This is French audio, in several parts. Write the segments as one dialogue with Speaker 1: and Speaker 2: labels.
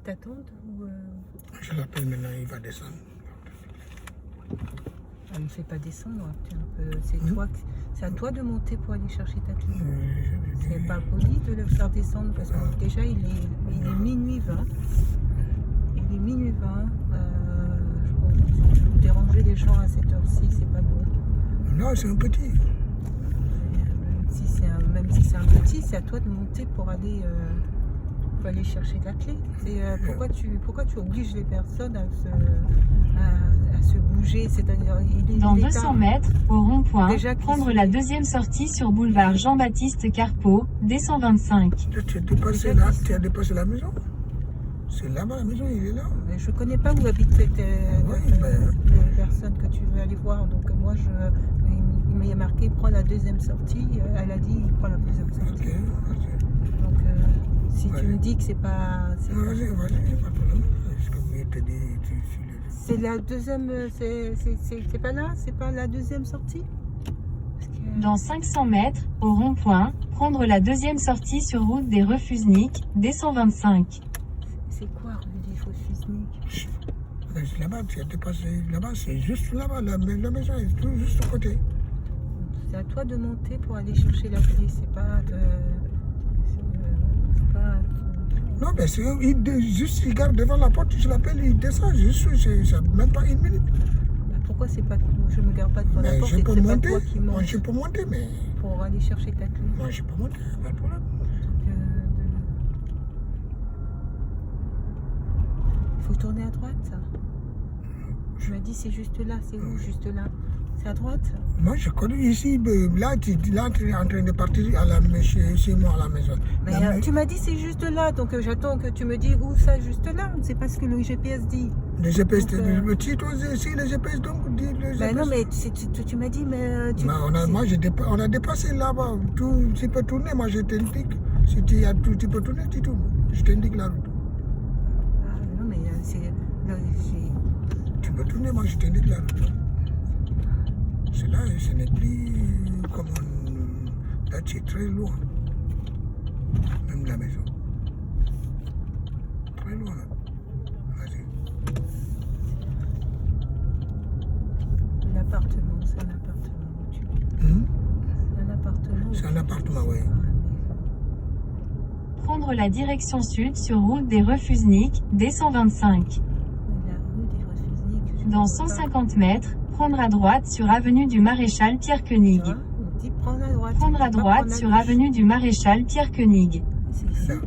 Speaker 1: que t'attendes ou
Speaker 2: Je l'appelle maintenant, il va descendre.
Speaker 1: on ne fait pas descendre. C'est à toi de monter pour aller chercher ta clé. C'est pas poli de le faire descendre parce que déjà il est minuit 20. Il est minuit 20. Déranger les gens à cette heure-ci, c'est pas bon.
Speaker 2: Non, c'est un petit.
Speaker 1: Même si c'est un petit, c'est à toi de monter pour aller chercher ta clé. Pourquoi tu obliges les personnes à se bouger, c'est-à-dire
Speaker 3: Dans 200 mètres, au rond-point,
Speaker 1: Déjà
Speaker 3: prendre la deuxième sortie sur boulevard Jean-Baptiste Carpeau, D125.
Speaker 2: Tu as dépassé la maison. C'est là-bas la maison, il est là.
Speaker 1: Mais je connais pas où habitent les personnes que tu veux aller voir. Donc moi, il m'a marqué prends la deuxième sortie. Elle a dit prends la deuxième sortie.
Speaker 2: Ok.
Speaker 1: Donc si tu me dis que c'est pas...
Speaker 2: Vas-y, pas de problème. Ce que vous te dit,
Speaker 1: C'est la deuxième... C'est pas là? C'est pas la deuxième sortie?
Speaker 3: Dans 500 mètres, au rond-point, prendre la deuxième sortie sur route des Refusniks, D125.
Speaker 1: C'est quoi rue des Refusniks?
Speaker 2: Là-bas, tu as dépassé. Là-bas, c'est juste là-bas. La maison est tout juste à côté.
Speaker 1: C'est à toi de monter pour aller chercher la clé. C'est pas de...
Speaker 2: Non, mais juste il garde devant la porte, je l'appelle, il descend, c'est même pas une minute.
Speaker 1: Bah pourquoi c'est pas je me garde pas devant la porte
Speaker 2: je
Speaker 1: et
Speaker 2: peux
Speaker 1: que c'est pas
Speaker 2: monter,
Speaker 1: toi qui monte?
Speaker 2: moi je peux monter, mais...
Speaker 1: Pour aller chercher ta clé.
Speaker 2: Moi je peux monter, pas de problème.
Speaker 1: Il faut tourner à droite, ça. Je me dis c'est juste là, c'est où juste là? C'est à droite?
Speaker 2: Moi je connais ici, là tu es en train de partir chez moi à la maison.
Speaker 1: Mais tu m'as dit c'est juste là, donc j'attends que tu me dis où ça juste là. C'est pas ce que le GPS dit.
Speaker 2: Le GPS, si le GPS donc dit le GPS.
Speaker 1: Ben non mais tu m'as dit mais...
Speaker 2: on a dépassé là-bas, tu peux tourner, moi je t'indique. Si tu peux tourner, tu tournes. Je t'indique la route.
Speaker 1: Non mais
Speaker 2: tu peux tourner, moi je t'indique la route. C'est là, ce n'est plus comme là, tu es très loin. Même la maison. Très loin. Vas-y.
Speaker 1: L'appartement, c'est un appartement. C'est un appartement.
Speaker 2: C'est un appartement, oui.
Speaker 3: Prendre la direction sud sur route des Refusniks, D125.
Speaker 1: La rue des Refusniks.
Speaker 3: Dans 150 mètres, prendre à droite sur avenue du Maréchal Pierre Koenig.
Speaker 1: On dit prendre à droite.
Speaker 3: Prendre à droite sur avenue du Maréchal Pierre Koenig.
Speaker 1: C'est ici. C'est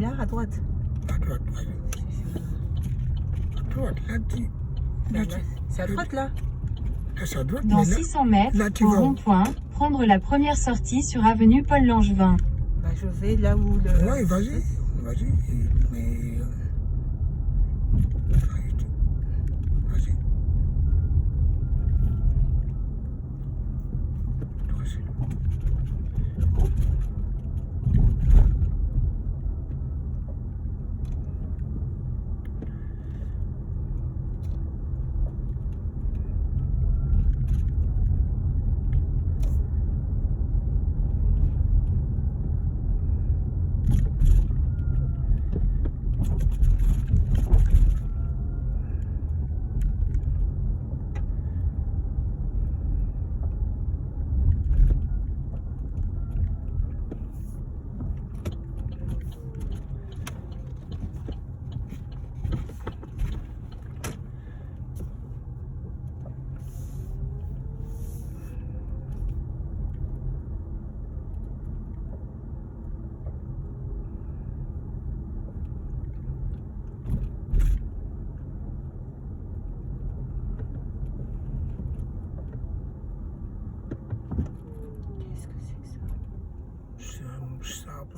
Speaker 1: là, à droite.
Speaker 2: À droite, vas-y. À droite, là,
Speaker 1: c'est à droite, là.
Speaker 2: C'est à droite,
Speaker 3: dans 600 mètres, au rond-point, prendre la première sortie sur avenue Paul Langevin.
Speaker 1: Bah, je vais là où le...
Speaker 2: Oui, vas-y. Mais... Vas-y.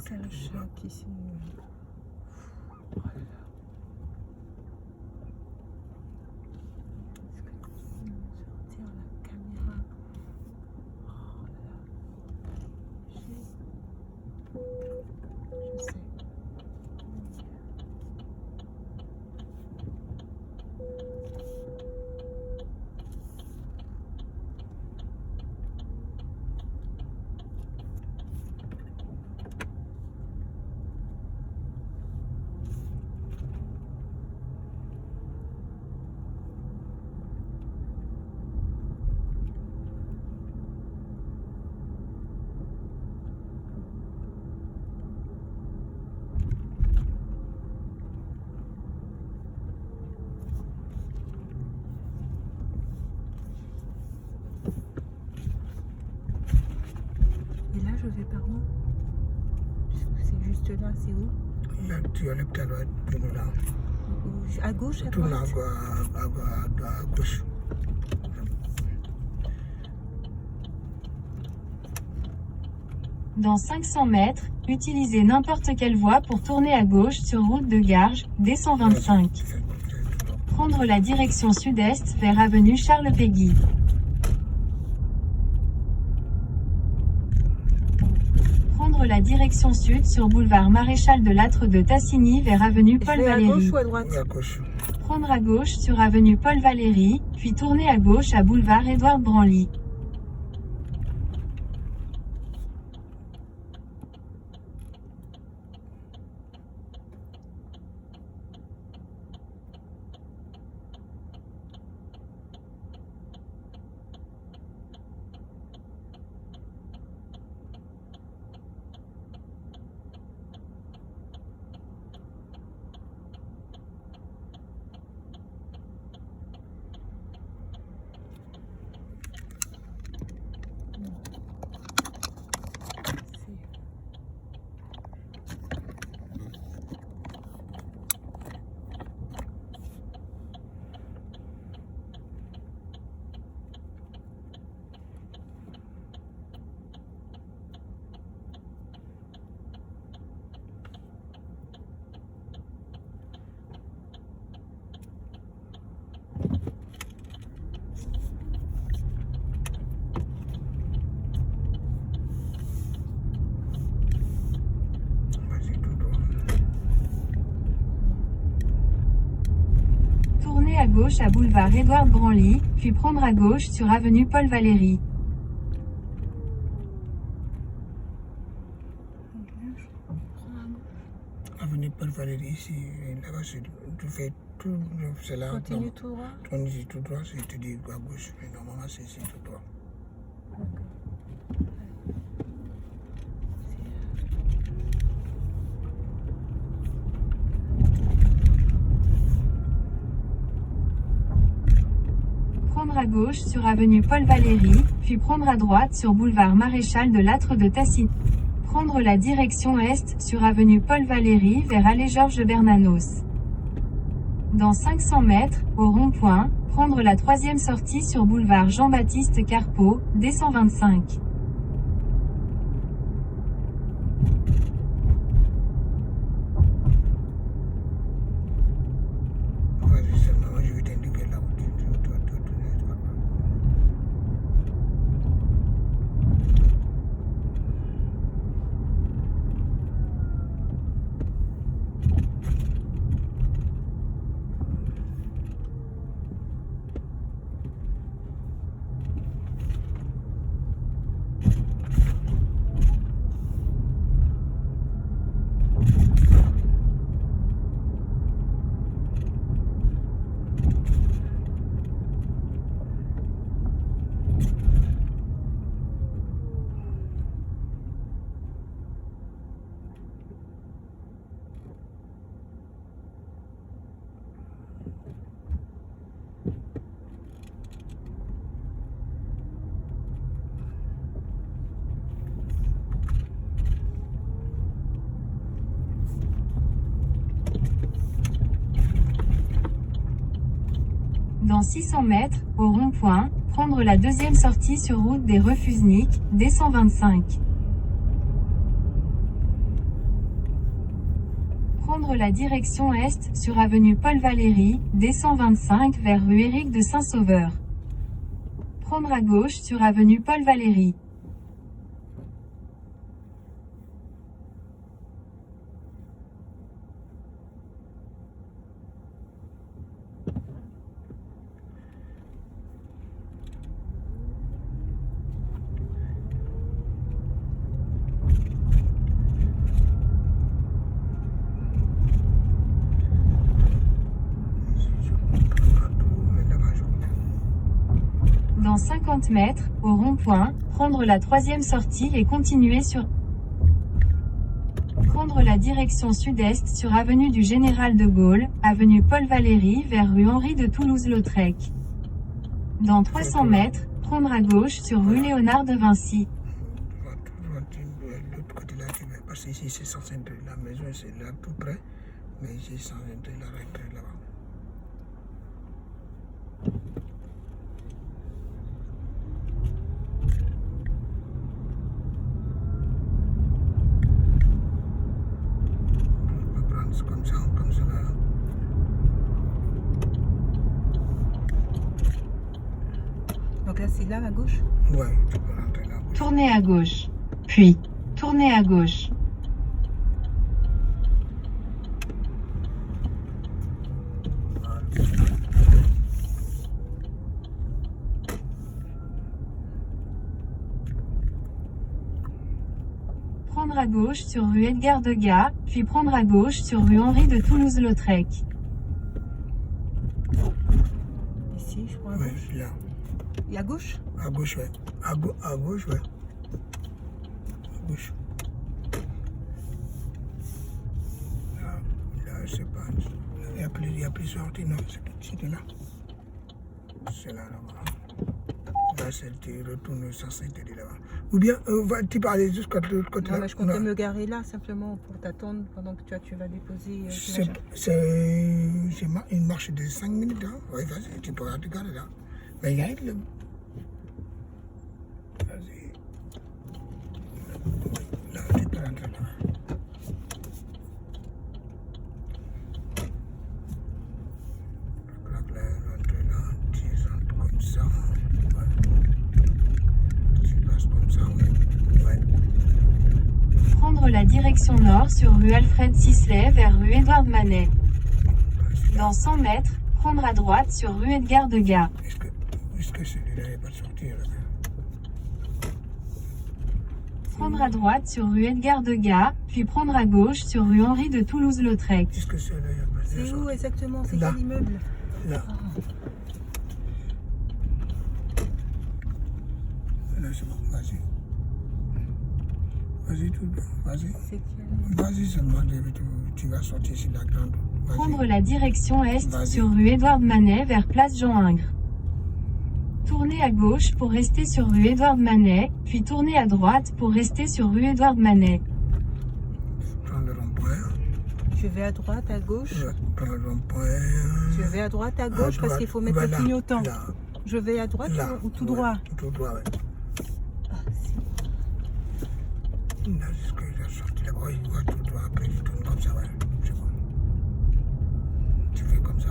Speaker 1: C'est un chat qui s'est... vais par où? C'est juste là, c'est où?
Speaker 2: Là, tu enlèves ta droite, tourne là.
Speaker 1: À gauche, à
Speaker 2: Tourne
Speaker 1: droite?
Speaker 2: à gauche.
Speaker 3: Dans 500 mètres, utilisez n'importe quelle voie pour tourner à gauche sur route de Garges, D125. Prendre la direction sud-est vers avenue Charles Péguy. Prendre la direction sud sur boulevard Maréchal de Lattre de Tassigny vers avenue
Speaker 1: Je
Speaker 3: Paul
Speaker 1: vais à gauche
Speaker 3: Valéry.
Speaker 1: ou à droite?
Speaker 2: Oui, à gauche.
Speaker 3: Prendre à gauche sur avenue Paul Valéry, puis tourner à gauche à boulevard Édouard Branly.
Speaker 2: Vas-y, tout droit.
Speaker 3: Tourner à gauche à boulevard Édouard Branly, puis prendre à gauche sur avenue Paul Valéry.
Speaker 2: Avenue Paul Valéry, ici, là-bas, tu fais tout, c'est là.
Speaker 1: Continue tout droit.
Speaker 2: Tourne ici tout droit, je te dis à gauche, mais normalement c'est ici tout droit.
Speaker 3: Prendre à gauche sur avenue Paul Valéry, puis prendre à droite sur boulevard Maréchal de Lattre de Tassigny. Prendre la direction est sur avenue Paul Valéry vers allée Georges Bernanos. Dans 500 mètres, au rond-point, prendre la 3e sortie sur boulevard Jean-Baptiste Carpeau, D125.
Speaker 2: Vas-y, seulement, je vais t'indiquer là où tu dois tourner.
Speaker 3: Dans 600 mètres, au rond-point, prendre la 2e sortie sur route des Refusniks, D125. Prendre la direction est sur avenue Paul Valéry, D125 vers rue Éric de Saint-Sauveur. Prendre à gauche sur avenue Paul Valéry. Dans 50 mètres, au rond-point, prendre la 3e sortie et continuer sur... Prendre la direction sud-est sur avenue du Général de Gaulle, avenue Paul Valéry vers rue Henri de Toulouse-Lautrec. Dans 300 mètres, prendre à gauche sur rue Léonard de Vinci.
Speaker 2: Parce que ici, c'est censé être la maison, c'est là tout près. Mais ici, c'est censé être la retraite là-bas. On va prendre comme ça, comme ça là.
Speaker 1: Donc là, c'est là à gauche.
Speaker 2: Ouais, tu peux rentrer là.
Speaker 3: Tournez à gauche. Puis, tournez à gauche. Prendre à gauche sur rue Edgar Degas, puis prendre à gauche sur rue Henri de Toulouse-Lautrec.
Speaker 1: Ici, je crois à
Speaker 2: Ouais,
Speaker 1: gauche.
Speaker 2: là.
Speaker 1: Et à gauche?
Speaker 2: À gauche, ouais. À gauche, ouais. À gauche. Là, je sais pas. Il y a plus sorti, non, c'était là. C'est là, là-bas. Là, tu retournes sans s'interdire là-bas. Ou bien, tu peux aller jusqu'à l'autre côté
Speaker 1: Non,
Speaker 2: là.
Speaker 1: mais je comptais me garer là simplement pour t'attendre pendant que tu vas déposer. tes machins.
Speaker 2: C'est une marche de 5 minutes, hein. Oui, vas-y, tu peux te garer là. Mais il y a là. Vas-y. Là, tu peux rentrer là. Là, rentrer là, tu rentres comme ça. Ouais. Tu passes comme ça, oui. Ouais.
Speaker 3: Prendre la direction nord sur rue Alfred Sisley vers rue Édouard Manet. Dans 100 mètres, prendre à droite sur rue Edgar Degas.
Speaker 2: Est-ce que celui-là n'est pas sorti là?
Speaker 3: Prendre à droite sur rue Edgar Degas, puis prendre à gauche sur rue Henri de Toulouse-Lautrec.
Speaker 2: Est-ce que celui-là n'est pas sorti?
Speaker 1: C'est où exactement? C'est
Speaker 2: Là.
Speaker 1: quel immeuble?
Speaker 2: Là. Là, c'est bon, vas-y. Vas-y, tout bien, vas-y.
Speaker 1: C'est quel...
Speaker 2: Vas-y seulement, tu vas sortir sur la grande. Vas-y.
Speaker 3: Prendre la direction est
Speaker 2: Vas-y.
Speaker 3: sur rue Édouard Manet vers place Jean Ingres. Tournez à gauche pour rester sur rue Édouard Manet, puis tournez à droite pour rester sur rue Édouard Manet.
Speaker 2: Prends le rond-point.
Speaker 1: Je vais à droite, à gauche.
Speaker 2: Prends le rond-point.
Speaker 1: Je vais à droite, à
Speaker 2: À
Speaker 1: gauche parce
Speaker 2: droite.
Speaker 1: qu'il faut mettre
Speaker 2: Voilà,
Speaker 1: le clignotant.
Speaker 2: Là,
Speaker 1: Je vais à droite
Speaker 2: là.
Speaker 1: ou tout
Speaker 2: Ouais,
Speaker 1: droit?
Speaker 2: Tout droit, ouais.
Speaker 1: Ah, si.
Speaker 2: Là, c'est ce que j'ai sorti là-bas. Il voit tout droit, après il tourne comme ça, ouais. C'est bon. Tu fais comme ça.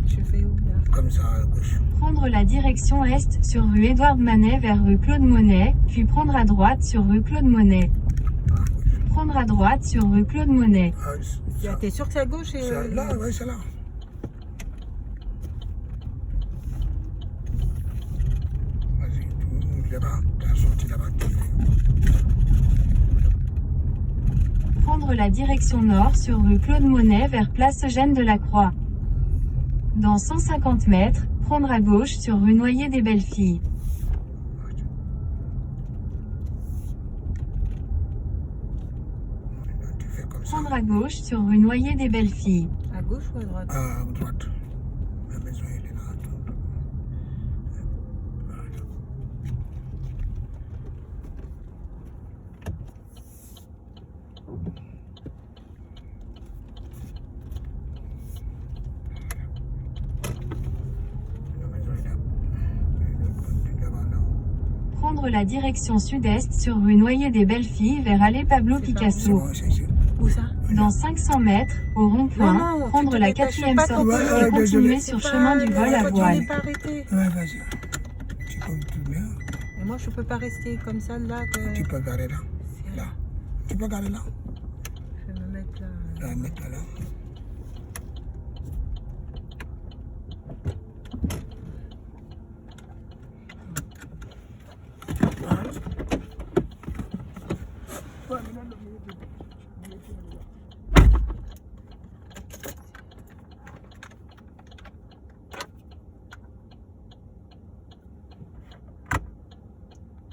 Speaker 1: Je vais où là?
Speaker 2: Comme ça, à gauche.
Speaker 3: Prendre la direction est sur rue Édouard Manet vers rue Claude Monet, puis prendre à droite sur rue Claude Monet.
Speaker 2: À gauche.
Speaker 3: Prendre à droite sur rue Claude Monet.
Speaker 2: Ah, ça.
Speaker 1: T'es sûr que c'est à gauche?
Speaker 2: C'est là, ouais, c'est là. Vas-y, tout là-bas. T'as sorti là-bas.
Speaker 3: Prendre la direction nord sur rue Claude Monet vers place Eugène de la Croix. Dans 150 mètres, prendre à gauche sur rue Noyer des Belles-Filles.
Speaker 2: Tu fais comme ça.
Speaker 3: Prendre à gauche sur rue Noyer des Belles-Filles.
Speaker 1: À gauche ou à droite?
Speaker 2: À droite. La maison, elle est là. La maison est là. Et là-bas, là.
Speaker 3: Prendre la direction sud-est sur rue Noyer des Belles-Filles vers allée Pablo
Speaker 1: C'est pas
Speaker 2: C'est
Speaker 3: Picasso.
Speaker 2: bon, c'est.
Speaker 1: Où ça?
Speaker 3: Dans 500 mètres, au rond-point,
Speaker 1: Non, non,
Speaker 3: prendre
Speaker 1: tu te
Speaker 3: la
Speaker 1: dépêches
Speaker 3: 4e
Speaker 1: pas,
Speaker 3: sortie
Speaker 2: Ouais,
Speaker 3: et continuer
Speaker 2: désolé.
Speaker 3: sur chemin du vol à
Speaker 1: Tu
Speaker 3: voile.
Speaker 1: n'es pas arrêté.
Speaker 2: Ouais, vas-y. Tu peux tout bien.
Speaker 1: Et moi, je peux pas rester comme ça là.
Speaker 2: Tu peux garer là.
Speaker 1: C'est
Speaker 2: Là. Tu peux garer là.
Speaker 1: Je vais me mettre là.
Speaker 2: Là, mettre là.